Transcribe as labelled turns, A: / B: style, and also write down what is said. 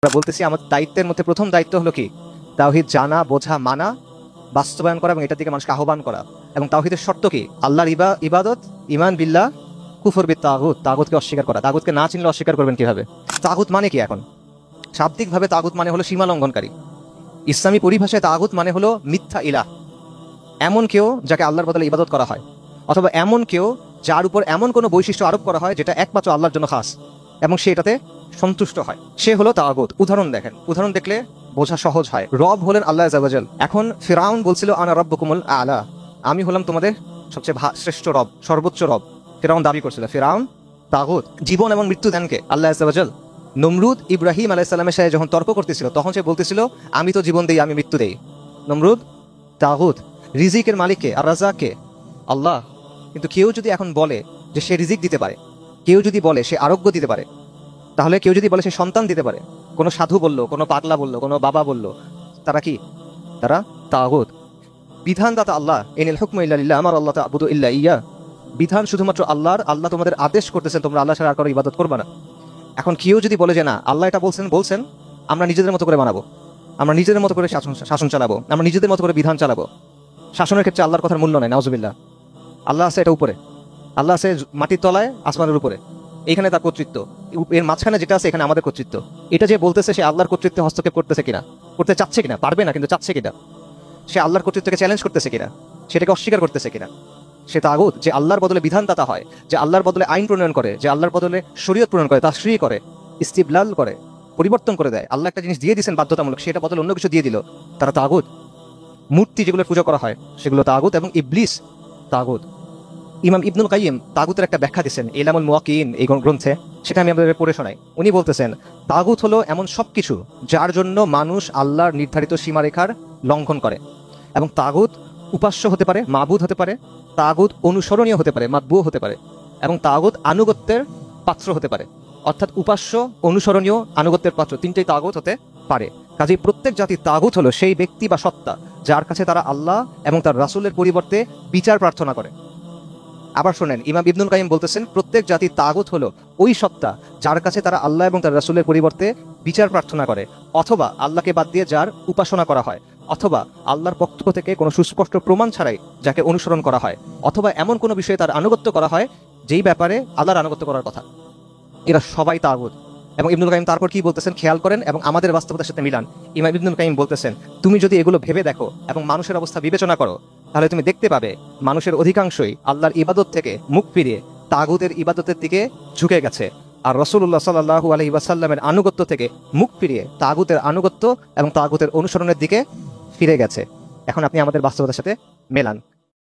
A: আমরা বলতেছি আমার দায়িত্বের মধ্যে প্রথম দায়িত্ব হলো কি? তাওহীদ জানা, বোঝা, মানা, বাস্তবায়ন করা এবং এটার দিকে মানুষকে আহ্বান করা। এবং তাওহীদের শর্ত কি? আল্লাহর ইবাদত, ঈমান বিল্লাহ, কুফর বিত তাগুত, তাগুতকে অস্বীকার করা। তাগুতকে না চিনলে অস্বীকার করবেন কিভাবে? তাগুত মানে কি? এখন শাব্দিকভাবে তাগুত মানে হলো সীমা লঙ্ঘনকারী। ইসলামী পরিভাষায় তাগুত মানে হলো মিথ্যা ইলাহ, এমন কেউ যাকে আল্লাহর বদলে ইবাদত করা হয়, অথবা এমন কেউ যার উপর এমন কোনো বৈশিষ্ট্য আরোপ করা হয় যেটা একমাত্র আল্লাহর জন্য খাস এবং সে এটাতে সন্তুষ্ট হয়, সে হলো তাগুত। উদাহরণ দেখেন, উদাহরণ দেখলে বোঝা সহজ হয়। রব হলেন আল্লাহ আযজা ওয়া জাল। এখন ফিরাউন বলছিল আনা রাব্বুকুমুল আ'লা, আমি হলাম তোমাদের সবচেয়ে শ্রেষ্ঠ রব, সর্বোচ্চ রব। ফিরাউন দাবি করছিল। ফিরাউন তাগুত। জীবন এবং মৃত্যু দেন কে? আল্লাহ আযজা ওয়া জাল। নমরুদ ইব্রাহিম আলাইহিস সালামের সাথে যখন তর্ক করতেছিল তখন সে বলতেছিল আমি তো জীবন দেই, আমি মৃত্যু দেই। নমরুদ তাগুত। রিজিকের মালিককে আর রাজাককে? আল্লাহ। কিন্তু কেউ যদি এখন বলে যে সে রিজিক দিতে পারে, কেউ যদি বলে সে আরোগ্য দিতে পারে, তাহলে কেউ যদি বলে সে সন্তান দিতে পারে, কোনো সাধু বললো, কোনো পাগলা বললো, কোনো বাবা বললো, তারা কি? তারা তাগুত। বিধানদাতা আল্লাহ, ইনিল হুকমু ইল্লা লিল্লাহ, আমার আল্লাহ তা'বুদু ইল্লা ইয়্যা। বিধান শুধুমাত্র আল্লাহর। আল্লাহ তোমাদের আদেশ করতেছেন তোমরা আল্লাহ ছাড়া আর কারো ইবাদত করবে না। এখন কেউ যদি বলে যে না, আল্লাহ এটা বলছেন, আমরা নিজেদের মতো করে বানাবো, আমরা নিজেদের মতো করে শাসন চালাবো, আমরা নিজেদের মতো করে বিধান চালাবো। শাসনের ক্ষেত্রে আল্লাহর কথার মূল্য নাই, নাউজুবিল্লাহ। আল্লাহ আছে এটা উপরে, আল্লাহ আছে মাটির তলায়, আসমানের উপরে, এখানে তার কর্তৃত্ব, এর মাঝখানে যেটা আছে এখানে আমাদের কর্তৃত্ব। এটা যে বলতেছে সে আল্লাহর কর্তৃত্বে হস্তক্ষেপ করতেছে কিনা, করতে চাচ্ছে কিনা, পারবে না কিন্তু চাচ্ছে কিনা, সে আল্লাহর কর্তৃত্বকে চ্যালেঞ্জ করতেছে কিনা, সেটাকে অস্বীকার করতেছে কিনা, সে তাগুত। যে আল্লাহর বদলে বিধানদাতা হয়, যে আল্লাহর বদলে আইন প্রণয়ন করে, যে আল্লাহর বদলে শরীয়ত প্রণয়ন করে, তাশরীহ করে, ইস্তিবলাল করে, পরিবর্তন করে দেয়। আল্লাহ একটা জিনিস দিয়ে দিয়েছেন বাধ্যতামূলক, সেটা বদলে অন্য কিছু দিয়ে দিল, তারা তাগুত। মূর্তি যেগুলো পূজা করা হয় সেগুলো তাগুত, এবং ইবলিস তাগুত। ইমাম ইবনুল কাইয়িম তাগুতের একটা ব্যাখ্যা দিচ্ছেন ইলামুল মুওয়াক্কিঈন এই গ্রন্থে, সেটা আমি আপনাদের পড়ে শোনাই। উনি বলতেছেন তাগুত হলো এমন সবকিছু যার জন্য মানুষ আল্লাহর নির্ধারিত সীমারেখার লঙ্ঘন করে। এবং তাগুত উপাস্য হতে পারে, মাবুদ হতে পারে, তাগুত অনুসরণীয় হতে পারে, মাতবুও হতে পারে, এবং তাগুত আনুগত্যের পাত্র হতে পারে। অর্থাৎ উপাস্য, অনুসরণীয়, আনুগত্যের পাত্র, তিনটেই তাগুত হতে পারে। কাজেই প্রত্যেক জাতির তাগুত হলো সেই ব্যক্তি বা সত্তা যার কাছে তারা আল্লাহ এবং তার রাসূলের পরিবর্তে বিচার প্রার্থনা করে। আবার শোনেন, ইমাম ইবনুল কাইয়িম বলতেছেন প্রত্যেক জাতির তাগুত হলো ওই সত্তা যার কাছে তারা আল্লাহ এবং তার রাসূলের পরিবর্তে বিচার প্রার্থনা করে, অথবা আল্লাহকে বাদ দিয়ে যার উপাসনা করা হয়, অথবা আল্লাহর পক্ষ থেকে কোনো সুস্পষ্ট প্রমাণ ছাড়াই যাকে অনুসরণ করা হয়, অথবা এমন কোনো বিষয়ে তার আনুগত্য করা হয় যেই ব্যাপারে আল্লাহর আনুগত্য করার কথা। এরা সবাই তাগুত। এবং ইবনুল কাইয়িম তারপর কি বলতেছেন খেয়াল করেন এবং আমাদের বাস্তবতার সাথে মিলান। ইমাম ইবনুল কাইয়িম বলতেছেন তুমি যদি এগুলো ভেবে দেখো এবং মানুষের অবস্থা বিবেচনা করো, তাহলে তুমি দেখতে পাবে মানুষের অধিকাংশই আল্লাহর ইবাদত থেকে মুখ ফিরিয়ে তাগুতের ইবাদতের দিকে ঝুঁকে গেছে, আর রাসূলুল্লাহ সাল্লাল্লাহু আলাইহি ওয়াসাল্লামের আনুগত্য থেকে মুখ ফিরিয়ে তাগুতের আনুগত্য এবং তাগুতের অনুসরণের দিকে ফিরে গেছে। এখন আপনি আমাদের বাস্তবতার সাথে মেলান।